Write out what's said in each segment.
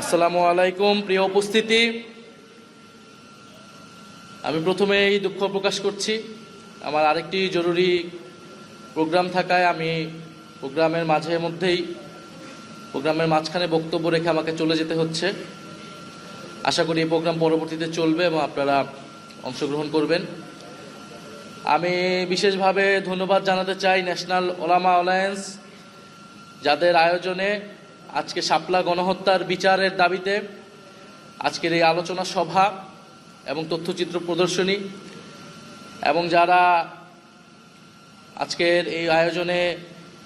আসসালামু আলাইকুম। প্রিয় উপস্থিতি, আমি প্রথমেই দুঃখ প্রকাশ করছি আমার আরেকটি জরুরি প্রোগ্রাম থাকায় আমি প্রোগ্রামের মাঝখানে বক্তব্য রেখে আমাকে চলে যেতে হচ্ছে। আশা করি এই প্রোগ্রাম পরবর্তীতে চলবে এবং আপনারা অংশগ্রহণ করবেন। আমি বিশেষভাবে ধন্যবাদ জানাতে চাই ন্যাশনাল ওলামা অ্যালায়েন্স, যাদের আয়োজনে আজকে শাপলা গণহত্যার বিচারের দাবিতে আজকের এই আলোচনা সভা এবং তথ্যচিত্র প্রদর্শনী, এবং যারা আজকের এই আয়োজনে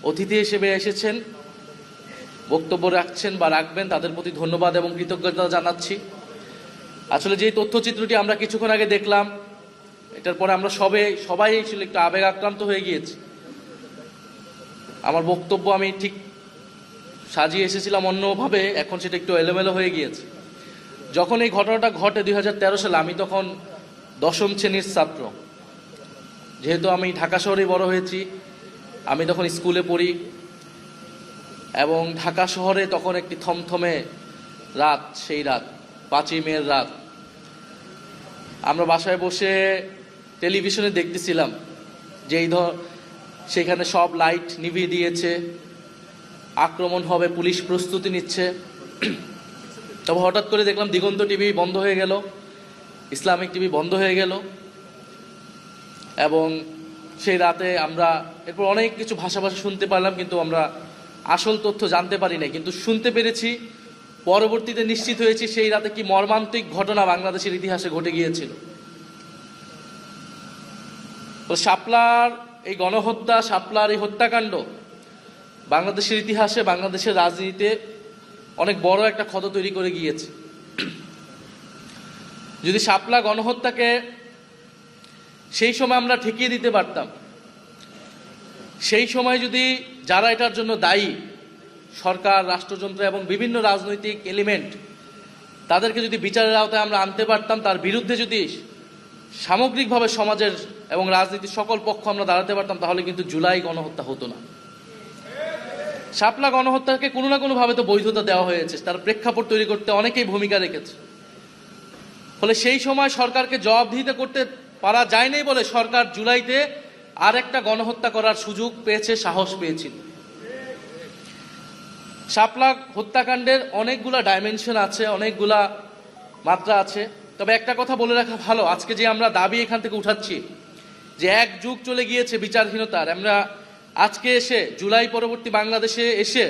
অতিথি হিসেবে এসেছেন, বক্তব্য রাখছেন বা রাখবেন, তাদের প্রতি ধন্যবাদ এবং কৃতজ্ঞতা জানাচ্ছি। আসলে যেই তথ্যচিত্রটি আমরা কিছুক্ষণ আগে দেখলাম, এটার পরে আমরা সবাই আসলে একটু আবেগ আক্রান্ত হয়ে গিয়েছি। আমার বক্তব্য আমি ঠিক সাজিয়ে এসেছিলাম অন্যভাবে, এখন সেটা একটু এলোমেলো হয়ে গিয়েছে। যখন এই ঘটনাটা ঘটে 2013 সালে, আমি তখন 10ম শ্রেণীর ছাত্র। যেহেতু আমি ঢাকা শহরেই বড় হয়েছি, আমি তখন স্কুলে পড়ি, এবং ঢাকা শহরে তখন একটি থমথমে রাত, সেই রাত 5ই মের রাত। আমরা বাসায় বসে টেলিভিশনে দেখতেছিলাম যে সেখানে সব লাইট নিভিয়ে দিয়েছে, আক্রমণ হবে, পুলিশ প্রস্তুতি নিচ্ছে। তবে হঠাৎ করে দেখলাম দিগন্ত টিভি বন্ধ হয়ে গেল, ইসলামিক টিভি বন্ধ হয়ে গেল, এবং সেই রাতে আমরা এরপর অনেক কিছু ভাষাভাষী শুনতে পারলাম, কিন্তু আমরা আসল তথ্য জানতে পারি নাই, কিন্তু শুনতে পেরেছি। পরবর্তীতে নিশ্চিত হয়েছি সেই রাতে কি মর্মান্তিক ঘটনা বাংলাদেশের ইতিহাসে ঘটে গিয়েছিল। তো শাপলার এই গণহত্যা, শাপলার এই হত্যাকাণ্ড বাংলাদেশের ইতিহাসে, বাংলাদেশের রাজনীতিতে অনেক বড় একটা ক্ষত তৈরি করে গিয়েছে। যদি শাপলা গণহত্যাকে সেই সময় আমরা ঠেকিয়ে দিতে পারতাম, সেই সময় যদি যারা এটার জন্য দায়ী, সরকার, রাষ্ট্রযন্ত্র এবং বিভিন্ন রাজনৈতিক এলিমেন্ট, তাদেরকে যদি বিচারের আওতায় আমরা আনতে পারতাম, তার বিরুদ্ধে যদি সামগ্রিকভাবে সমাজের এবং রাজনীতির সকল পক্ষ আমরা দাঁড়াতে পারতাম, তাহলে কিন্তু জুলাই গণহত্যা হতো না। শাপলা গণহত্যাকে কোনো না কোনোভাবে তো বৈধতা দেওয়া হয়েছে, তার প্রেক্ষাপট তৈরি করতে অনেকেই ভূমিকা রেখেছে। ফলে সেই সময় সরকারকে জবাবদিহিতা করতে পারা যায়নি বলে সরকার জুলাইতে আর একটা গণহত্যা করার সুযোগ পেয়েছে, সাহস পেয়েছিল। শাপলা হত্যাকাণ্ডের অনেকগুলা ডাইমেনশন আছে, অনেকগুলা মাত্রা আছে। তবে একটা কথা বলে রাখা ভালো, আজকে যে আমরা দাবি এখান থেকে উঠাচ্ছি যে এক যুগ চলে গিয়েছে বিচারহীনতার, আমরা আজকে এসে জুলাই পরবর্তী বাংলাদেশে এসে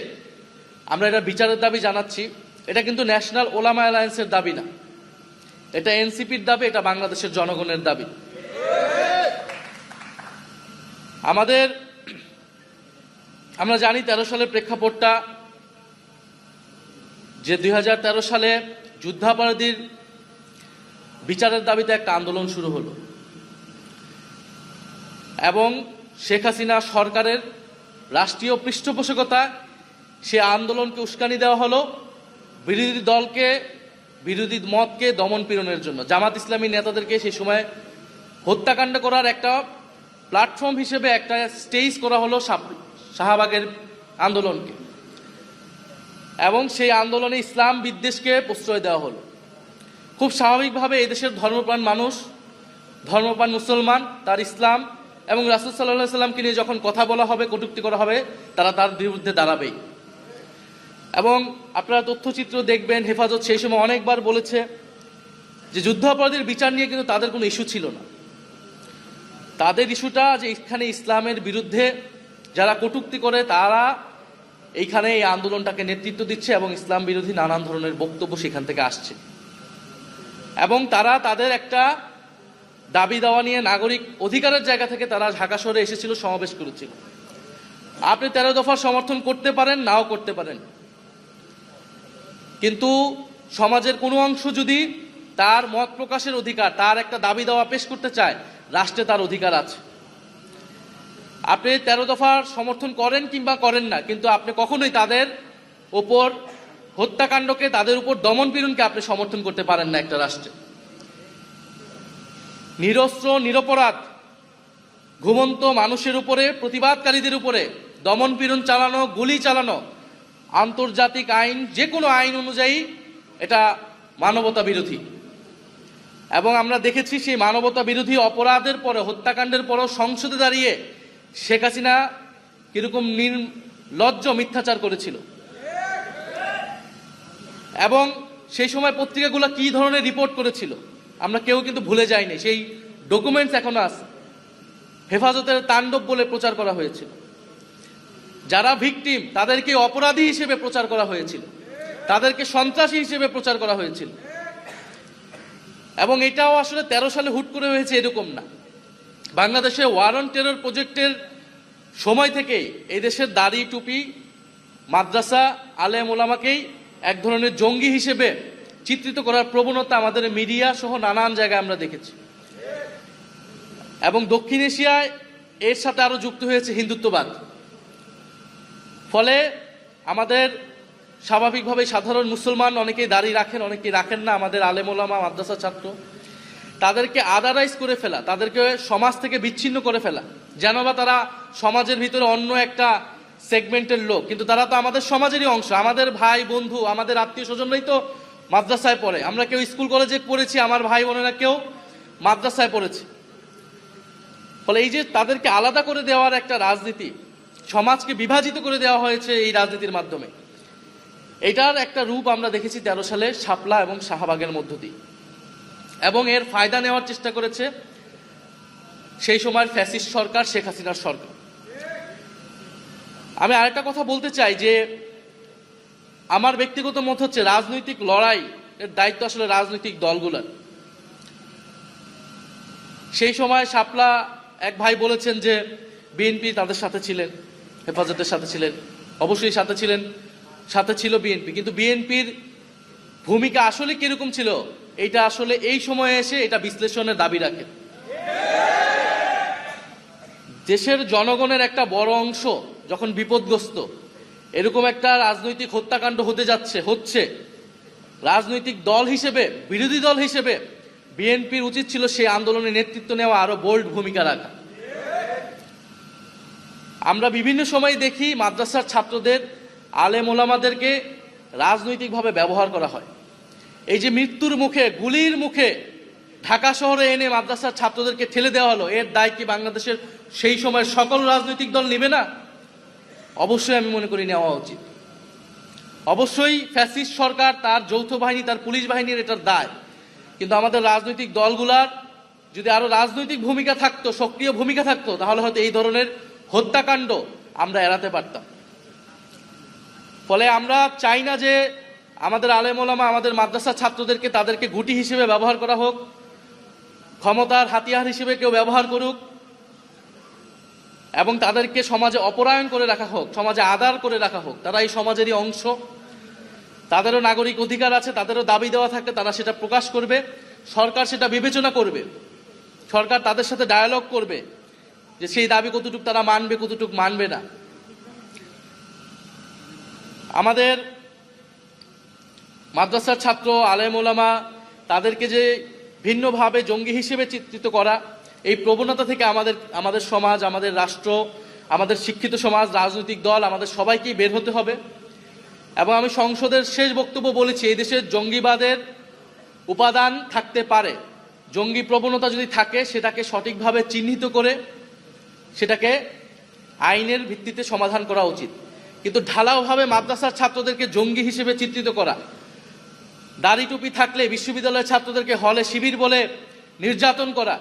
আমরা এটা বিচারের দাবি জানাচ্ছি। এটা কিন্তু ন্যাশনাল ওলামা অ্যালায়েন্সের দাবি না, এটা এনসিপির দাবি, এটা বাংলাদেশের জনগণের দাবি। আমরা জানি 13 সালের প্রেক্ষাপটটা, যে 2013 সালে যুদ্ধাপরাধীর বিচারের দাবিতে একটা আন্দোলন শুরু হলো, এবং শেখ হাসিনা সরকারের রাষ্ট্রীয় পৃষ্ঠপোষকতা সে আন্দোলনকে উস্কানি দেওয়া হলো বিরোধী মতকে দমন পীড়নের জন্য। জামাত ইসলামী নেতাদেরকে সেই সময় হত্যাকাণ্ড করার একটা প্ল্যাটফর্ম হিসেবে একটা স্টেজ করা হলো শাহবাগের আন্দোলনকে, এবং সেই আন্দোলনে ইসলাম বিদ্বেষকে প্রশ্রয় দেওয়া হলো। খুব স্বাভাবিকভাবে এই দেশের ধর্মপ্রাণ মানুষ, ধর্মপ্রাণ মুসলমান, তার ইসলাম এবং রাসূল সাল্লাল্লাহু আলাইহি সাল্লামকে নিয়ে যখন কথা বলা হবে, কটূক্তি করা হবে, তারা তার বিরুদ্ধে দাঁড়াবেই। এবং আপনারা তথ্যচিত্র দেখবেন, হেফাজত সেই সময় অনেকবার বলেছে যে যুদ্ধাপরাধীর বিচার নিয়ে কিন্তু তাদের কোনো ইস্যু ছিল না। তাদের ইস্যুটা যে এখানে ইসলামের বিরুদ্ধে যারা কটূক্তি করে, তারা এইখানে এই আন্দোলনটাকে নেতৃত্ব দিচ্ছে এবং ইসলাম বিরোধী নানান ধরনের বক্তব্য সেখান থেকে আসছে, এবং তারা তাদের একটা দাবি দেওয়া নিয়ে নাগরিক অধিকারের জায়গা থেকে তারা ঢাকা শহরে এসেছিল, সমাবেশ করেছিল। আপনি 13 দফার সমর্থন করতে পারেন, নাও করতে পারেন, কিন্তু সমাজের কোনো অংশ যদি তার মত প্রকাশের অধিকার, তার একটা দাবি দেওয়া পেশ করতে চায়, রাষ্ট্রে তার অধিকার আছে। আপনি 13 দফার সমর্থন করেন কিংবা করেন না, কিন্তু আপনি কখনোই তাদের ওপর হত্যাকাণ্ডকে, তাদের উপর দমন পীড়নকে আপনি সমর্থন করতে পারেন না একটা রাষ্ট্রে। নিরস্ত্র নিরপরাধ ঘুমন্ত মানুষের উপরে, প্রতিবাদকারীদের উপরে দমন পীড়ন চালানো, গুলি চালানো আন্তর্জাতিক আইন, যে কোনো আইন অনুযায়ী এটা মানবতা বিরোধী। এবং আমরা দেখেছি সেই মানবতা বিরোধী অপরাধের পরে, হত্যাকাণ্ডের পরেও সংসদে দাঁড়িয়ে শেখ হাসিনা কিরকম নির্লজ্জ মিথ্যাচার করেছিল, এবং সেই সময় পত্রিকাগুলো কি ধরনের রিপোর্ট করেছিল আমরা কেউ কিন্তু ভুলে যাইনি। সেই ডকুমেন্টস এখনো আছে। হেফাজতের তাণ্ডব বলে প্রচার করা হয়েছিল। যারা ভিকটিম তাদেরকে অপরাধী হিসেবে প্রচার করা হয়েছিল, তাদেরকে সন্ত্রাসী হিসেবে প্রচার করা হয়েছিল। এবং এটাও আসলে 13 সালে হুট করে হয়েছে এরকম না। বাংলাদেশে ওয়ার অন টেরর প্রজেক্টের সময় থেকেই এই দেশের দাড়ি টুপি, মাদ্রাসা, আলেম ওলামাকেই এক ধরনের জঙ্গি হিসেবে চিত্রিত করার প্রবণতা আমাদের মিডিয়া সহ নানান জায়গায় আমরা দেখেছি। এবং দক্ষিণ এশিয়ায় এর সাথে আরো যুক্ত হয়েছে হিন্দুত্ববাদ। ফলে আমাদের স্বাভাবিকভাবে সাধারণ মুসলমান অনেকেই দাড়ি রাখেন, অনেকেই রাখেন না, আমাদের আলেম ওলামা, মাদ্রাসা ছাত্র, তাদেরকে আদারাইজ করে ফেলা, তাদেরকে সমাজ থেকে বিচ্ছিন্ন করে ফেলা, যেন বা তারা সমাজের ভিতরে অন্য একটা সেগমেন্টের লোক, কিন্তু তারা তো আমাদের সমাজেরই অংশ, আমাদের ভাই বন্ধু, আমাদের আত্মীয় স্বজনরাই তো মাদ্রাসায় পড়ে। আমরা কেউ স্কুল কলেজে পড়েছি, আমার ভাই বোনেরা কেউ মাদ্রাসায় পড়েছে। ফলে এই যে তাদেরকে আলাদা করে দেওয়ার একটা রাজনীতি, সমাজকে বিভাজিত করে দেওয়া হয়েছে এই রাজনীতির মাধ্যমে, এটার একটা রূপ আমরা দেখেছি 13 সালে শাপলা এবং শাহবাগের মধ্য দিয়ে। এবং এর ফায়দা নেওয়ার চেষ্টা করেছে সেই সময়ের ফ্যাসিস্ট সরকার, শেখ হাসিনার সরকার। আমি আরেকটা কথা বলতে চাই যে আমার ব্যক্তিগত মত হচ্ছে রাজনৈতিক লড়াই এর দায়িত্ব আসলে রাজনৈতিক দলগুলোর। সেই সময় শাপলা এক ভাই বলেছেন যে বিএনপি তাদের সাথে ছিলেন, হেফাজতের সাথে ছিলেন, অবশ্যই সাথে ছিলেন, সাথে ছিল বিএনপি, কিন্তু বিএনপির ভূমিকা আসলে কিরকম ছিল এটা আসলে এই সময়ে এসে এটা বিশ্লেষণের দাবি রাখে। দেশের জনগণের একটা বড় অংশ যখন বিপদগ্রস্ত, এরকম একটা রাজনৈতিক হত্যাকাণ্ড হচ্ছে, রাজনৈতিক দল হিসেবে, বিরোধী দল হিসেবে বিএনপির উচিত ছিল সেই আন্দোলনে নেতৃত্ব নেওয়া, আরো বোল্ড ভূমিকা রাখা। আমরা বিভিন্ন সময় দেখি মাদ্রাসার ছাত্রদের, আলেম ওলামাদেরকে রাজনৈতিকভাবে ব্যবহার করা হয়। এই যে মৃত্যুর মুখে, গুলির মুখে ঢাকা শহরে এনে মাদ্রাসার ছাত্রদেরকে ঠেলে দেওয়া হলো, এর দায় কি বাংলাদেশের সেই সময়ের সকল রাজনৈতিক দল নেবে না? অবশ্যই আমি মনে করি নেওয়া উচিত। অবশ্যই ফ্যাসিস্ট সরকার, তার যৌথ বাহিনী, তার পুলিশ বাহিনীর এটার দায়। কিন্তু আমাদের রাজনৈতিক দলগুলার যদি আরো রাজনৈতিক ভূমিকা থাকতো, সক্রিয় ভূমিকা থাকতো, তাহলে হয়তো এই ধরনের হত্যাকাণ্ড আমরা এড়াতে পারতাম। ফলে আমরা চাই না যে আমাদের আলেম ওলামা, আমাদের মাদ্রাসা ছাত্রদেরকে তাদেরকে গুটি হিসেবে ব্যবহার করা হোক, ক্ষমতার হাতিয়ার হিসেবে কেউ ব্যবহার করুক, এবং তাদেরকে সমাজে অপরায়ণ করে রাখা হোক, সমাজে আদার করে রাখা হোক। তারা এই সমাজেরই অংশ, তাদেরও নাগরিক অধিকার আছে, তাদেরও দাবি দেওয়া থাকলে তারা সেটা প্রকাশ করবে, সরকার সেটা বিবেচনা করবে, সরকার তাদের সাথে ডায়ালগ করবে যে সেই দাবি কতটুকু তারা মানবে, কতটুকু মানবে না। আমাদের মাদ্রাসার ছাত্র, আলেম ওলামা, তাদেরকে যে ভিন্নভাবে জঙ্গি হিসেবে চিত্রিত করা, এই প্রবণতা থেকে আমাদের সমাজ, আমাদের রাষ্ট্র, আমাদের শিক্ষিত সমাজ, রাজনৈতিক দল, আমাদের সবাইকেই বের হতে হবে। এবং আমি সংসদের শেষ বক্তব্য বলেছি, এই দেশের জঙ্গিবাদের উপাদান থাকতে পারে, জঙ্গি প্রবণতা যদি থাকে সেটাকে সঠিকভাবে চিহ্নিত করে সেটাকে আইনের ভিত্তিতে সমাধান করা উচিত। কিন্তু ঢালাওভাবে মাদ্রাসার ছাত্রদেরকে জঙ্গি হিসেবে চিত্রিত করা, দাড়ি টুপি থাকলে বিশ্ববিদ্যালয়ের ছাত্রদেরকে হলে শিবির বলে নির্যাতন করা,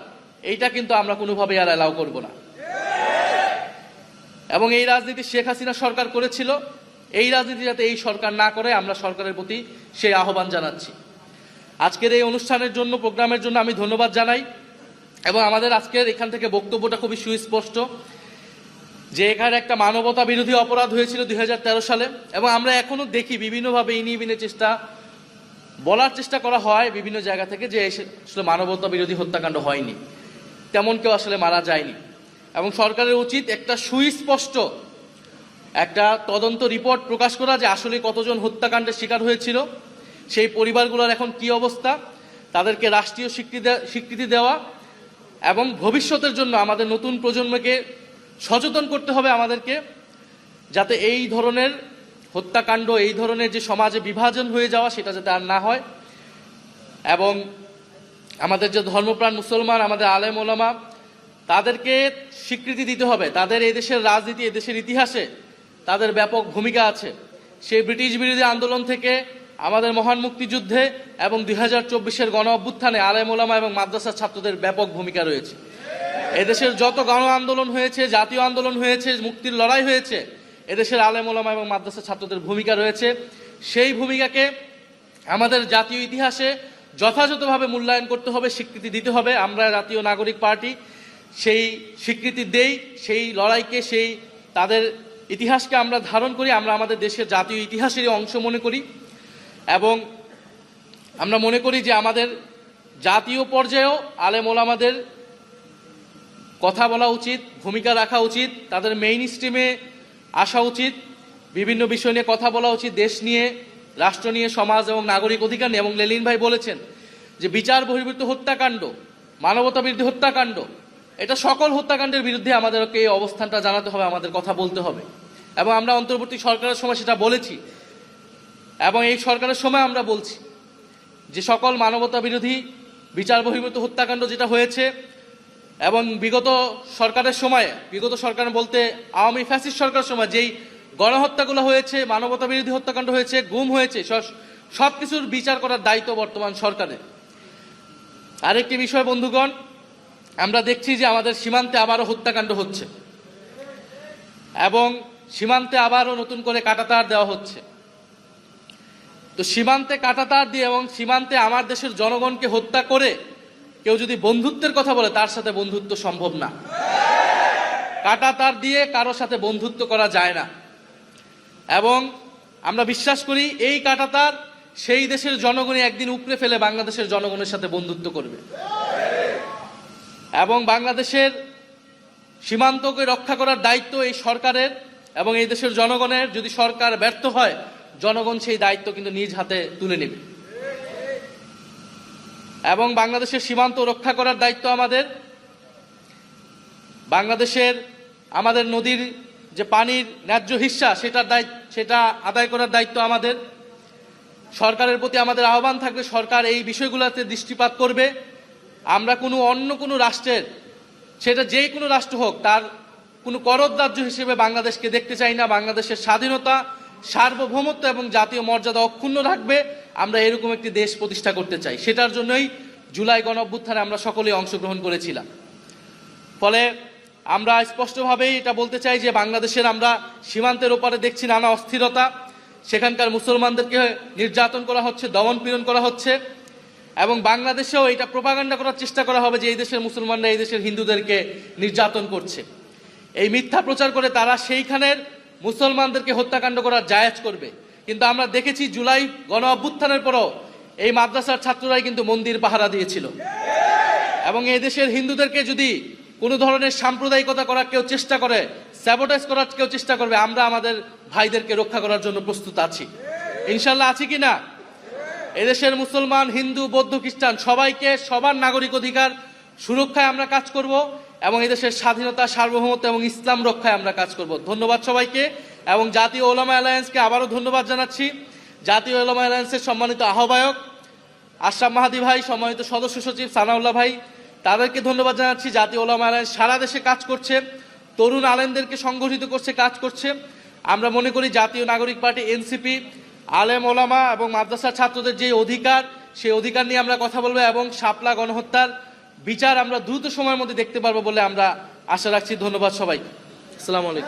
এইটা কিন্তু আমরা কোনোভাবেই আর অ্যালাউ করব না। এবং এই রাজনীতি শেখ হাসিনা সরকার করেছিল, এই রাজনীতি যাতে এই সরকার না করে আমরা সরকারের প্রতি সেই আহ্বান জানাচ্ছি। আজকের এই অনুষ্ঠানের জন্য, প্রোগ্রামের জন্য আমি ধন্যবাদ জানাই। এবং আমাদের আজকের এখান থেকে বক্তব্যটা খুবই সুস্পষ্ট যে এখানে একটা মানবতা বিরোধী অপরাধ হয়েছিল 2013 সালে, এবং আমরা এখনো দেখি বিভিন্নভাবে ইনিয়ে বলার চেষ্টা করা হয় বিভিন্ন জায়গা থেকে যে আসলে মানবতা বিরোধী হত্যাকাণ্ড হয়নি, তেমন কেউ আসলে মারা যায়নি। এবং সরকারের উচিত একটা সুস্পষ্ট একটা তদন্ত রিপোর্ট প্রকাশ করা যে আসলে কতজন হত্যাকাণ্ডের শিকার হয়েছিল, সেই পরিবারগুলোর এখন কি অবস্থা, তাদেরকে রাষ্ট্রীয় স্বীকৃতি দেওয়া, এবং ভবিষ্যতের জন্য আমাদের নতুন প্রজন্মকে সচেতন করতে হবে আমাদেরকে, যাতে এই ধরনের হত্যাকাণ্ড, এই ধরনের যে সমাজে বিভাজন হয়ে যাওয়া, সেটা যাতে আর না হয়। এবং আমাদের যে ধর্মপ্রাণ মুসলমান, আমাদের আলেম ওলামা, তাদেরকে স্বীকৃতি দিতে হবে। তাদের এই দেশের রাজনীতি, এই দেশের ইতিহাসে তাদের ব্যাপক ভূমিকা আছে। সেই ব্রিটিশ বিরোধী আন্দোলন থেকে আমাদের মহান মুক্তিযুদ্ধে এবং 2024-এর গণ অভ্যুত্থানে আলেম ওলামা এবং মাদ্রাসার ছাত্রদের ব্যাপক ভূমিকা রয়েছে। এদেশের যত গণ আন্দোলন হয়েছে, জাতীয় আন্দোলন হয়েছে, মুক্তির লড়াই হয়েছে, এদেশের আলেম ওলামা এবং মাদ্রাসা ছাত্রদের ভূমিকা রয়েছে। সেই ভূমিকাকে আমাদের জাতীয় ইতিহাসে যথাযথভাবে মূল্যায়ন করতে হবে, স্বীকৃতি দিতে হবে। আমরা জাতীয় নাগরিক পার্টি সেই স্বীকৃতি দেই, সেই লড়াইকে, সেই তাদের ইতিহাসকে আমরা ধারণ করি, আমরা আমাদের দেশের জাতীয় ইতিহাসেরই অংশ মনে করি। এবং আমরা মনে করি যে আমাদের জাতীয় পর্যায়েও আলেম ওলামাদের কথা বলা উচিত, ভূমিকা রাখা উচিত, তাদের মেইন স্ট্রিমে আসা উচিত, বিভিন্ন বিষয় নিয়ে কথা বলা উচিত, দেশ নিয়ে, রাষ্ট্র নিয়ে, সমাজ এবং নাগরিক অধিকার নিয়ে। এবং লেলিন ভাই বলেছেন যে বিচার বহির্ভূত হত্যাকাণ্ড, মানবতা বিরোধী হত্যাকাণ্ড, এটা সকল হত্যাকাণ্ডের বিরুদ্ধে আমাদেরকে এই অবস্থানটা জানাতে হবে, আমাদের কথা বলতে হবে। এবং আমরা অন্তর্বর্তী সরকারের সময় সেটা বলেছি, এবং এই সরকারের সময় আমরা বলছি যে সকল মানবতা বিরোধী বিচার বহির্ভূত হত্যাকাণ্ড যেটা হয়েছে, এবং বিগত সরকারের সময়ে, বিগত সরকার বলতে আওয়ামী ফ্যাসিস্ট সরকারের সময় যেই গণহত্যাগুলো হয়েছে, মানবতা বিরোধী হত্যাকাণ্ড হয়েছে, গুম হয়েছে, সব কিছুর বিচার করার দায়িত্ব বর্তমান সরকারের। আরেকটি বিষয় বন্ধুগণ, আমরা দেখছি যে আমাদের সীমান্তে আবারও হত্যাকাণ্ড হচ্ছে এবং সীমান্তে আবারও নতুন করে কাঁটাতার দেওয়া হচ্ছে। তো সীমান্তে কাঁটাতার দিয়ে এবং সীমান্তে আমার দেশের জনগণকে হত্যা করে কেউ যদি বন্ধুত্বের কথা বলে, তার সাথে বন্ধুত্ব সম্ভব না। কাঁটাতার দিয়ে কারোর সাথে বন্ধুত্ব করা যায় না। এবং আমরা বিশ্বাস করি এই কাঁটাতার সেই দেশের জনগণই একদিন উপড়ে ফেলে বাংলাদেশের জনগণের সাথে বন্ধুত্ব করবে। এবং বাংলাদেশের সীমান্তকে রক্ষা করার দায়িত্ব এই সরকারের এবং এই দেশের জনগণের। যদি সরকার ব্যর্থ হয়, জনগণ সেই দায়িত্ব কিন্তু নিজ হাতে তুলে নেবে। এবং বাংলাদেশের সীমান্ত রক্ষা করার দায়িত্ব আমাদের। বাংলাদেশের আমাদের নদীর যে পানির ন্যায্য হিস্সা, সেটা আদায় করার দায়িত্ব আমাদের। সরকারের প্রতি আমাদের আহ্বান থাকবে, সরকার এই বিষয়গুলোতে দৃষ্টিপাত করবে। আমরা অন্য কোনো রাষ্ট্রের, সেটা যে কোনো রাষ্ট্র হোক, তার কোনো করদার্য হিসেবে বাংলাদেশকে দেখতে চাই না। বাংলাদেশের স্বাধীনতা, সার্বভৌমত্ব এবং জাতীয় মর্যাদা অক্ষুণ্ণ রাখবে, আমরা এরকম একটি দেশ প্রতিষ্ঠা করতে চাই। সেটার জন্যই জুলাই গণ অভ্যুত্থানে আমরা সকলেই অংশগ্রহণ করেছিলাম। ফলে আমরা স্পষ্টভাবেই এটা বলতে চাই যে বাংলাদেশের আমরা সীমান্তের ওপারে দেখছি নানা অস্থিরতা, সেখানকার মুসলমানদেরকে নির্যাতন করা হচ্ছে, দমন পীড়ন করা হচ্ছে। এবং বাংলাদেশেও এটা প্রোপাগান্ডা করার চেষ্টা করা হবে যে এই দেশের মুসলমানরা এই দেশের হিন্দুদেরকে নির্যাতন করছে। এই মিথ্যা প্রচার করে তারা সেইখানের মুসলমানদেরকে হত্যাকাণ্ড করার জায়েজ করবে। কিন্তু আমরা দেখেছি জুলাই গণ অভ্যুত্থানের পরও এই মাদ্রাসার ছাত্ররাই কিন্তু মন্দির পাহারা দিয়েছিল। এবং এই দেশের হিন্দুদেরকে যদি কোনো ধরনের সাম্প্রদায়িকতা করার কেউ চেষ্টা করে, স্যাবোটেজ করার কেউ চেষ্টা করবে, আমরা আমাদের ভাইদেরকে রক্ষা করার জন্য প্রস্তুত আছি। ইনশাল্লাহ আছি কি না? এদেশের মুসলমান, হিন্দু, বৌদ্ধ, খ্রিস্টান সবাইকে সবার নাগরিক অধিকার সুরক্ষায় আমরা কাজ করব এবং এদেশের স্বাধীনতা, সার্বভৌমত্ব এবং ইসলাম রক্ষায় আমরা কাজ করব। ধন্যবাদ সবাইকে। এবং জাতীয় ওলামা অ্যালায়েন্সকে আবারও ধন্যবাদ জানাচ্ছি। জাতীয় ওলামা অ্যালায়েন্সের সম্মানিত আহ্বায়ক আশরাফ মাহাদি ভাই, সম্মানিত সদস্য সচিব সানাউল্লাহ ভাই, তাদেরকে ধন্যবাদ জানাচ্ছি। জাতীয় ওলামা অ্যালায়েন্স সারা দেশে কাজ করছে, তরুণ আলেমদেরকে সংগঠিত করছে, কাজ করছে। আমরা মনে করি জাতীয় নাগরিক পার্টি, এনসিপি, আলেম ওলামা এবং মাদ্রাসার ছাত্রদের যে অধিকার, সেই অধিকার নিয়ে আমরা কথা বলবো এবং শাপলা গণহত্যার বিচার আমরা দ্রুত সময়ের মধ্যে দেখতে পারবো বলে আমরা আশা রাখছি। ধন্যবাদ সবাইকে। আসসালামু আলাইকুম।